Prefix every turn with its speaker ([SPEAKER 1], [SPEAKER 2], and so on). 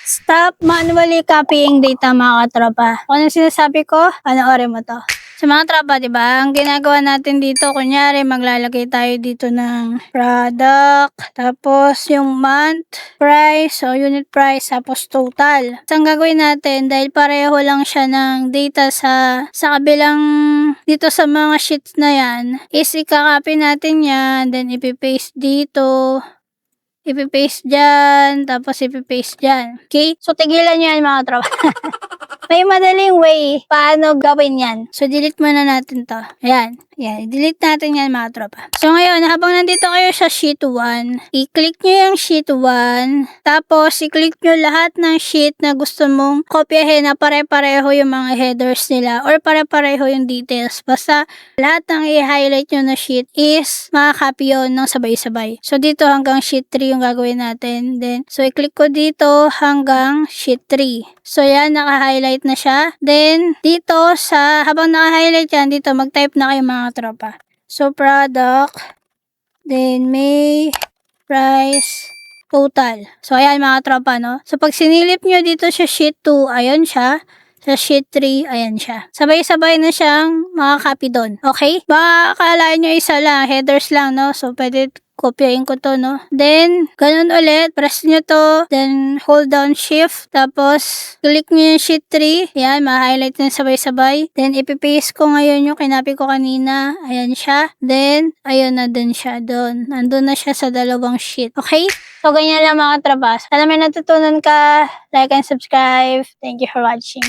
[SPEAKER 1] Stop manually copying data mga katropa. Kung anong sinasabi ko, panoorin mo to. Sa mga tropa, di ba? Ang ginagawa natin dito, kunyari, maglalagay tayo dito ng product, tapos yung month, price, o unit price, tapos total. So, ang gagawin natin, dahil pareho lang siya ng data sa kabilang, dito sa mga sheets na yan, is ikakopy natin yan, then ipipaste dito, ipipaste dyan, tapos ipipaste dyan. Okay? So, tigilan nyo yan mga tropa. May madaling way paano gawin yan. So, delete muna natin to. Ayan. Ayan. Delete natin yan mga tropa. So, ngayon, habang nandito kayo sa sheet 1, i-click nyo yung sheet 1. Tapos, i-click nyo lahat ng sheet na gusto mong kopyahin na pare-pareho yung mga headers nila or pare-pareho yung details. Basta, lahat ng i-highlight nyo na sheet is makakopy yun ng sabay-sabay. So, dito hanggang sheet 3 yung gagawin natin. Then, so, i-click ko dito hanggang sheet 3. So, yan, naka-highlight na siya. Then, dito habang naka-highlight yan, dito mag-type na kayo mga tropa. So, product, then may, price, total. So, ayan mga tropa, no? So, pag sinilip nyo dito sa sheet 2, ayan siya. Sa sheet 3, ayan siya. Sabay-sabay na siyang makakopy doon. Okay? Baka akala nyo isa lang, headers lang, no? So, pwede kopyahin ko to, no? Then, ganun ulit. Press nyo to. Then, hold down shift. Tapos, click nyo yung sheet 3. Yan, ma-highlight na sabay-sabay. Then, ipipaste ko ngayon yung kinapi ko kanina. Ayan siya. Then, ayun na din siya doon. Nandun na siya sa dalawang sheet. Okay? So, ganyan lang mga trabas. Sana may natutunan ka. Like and subscribe. Thank you for watching.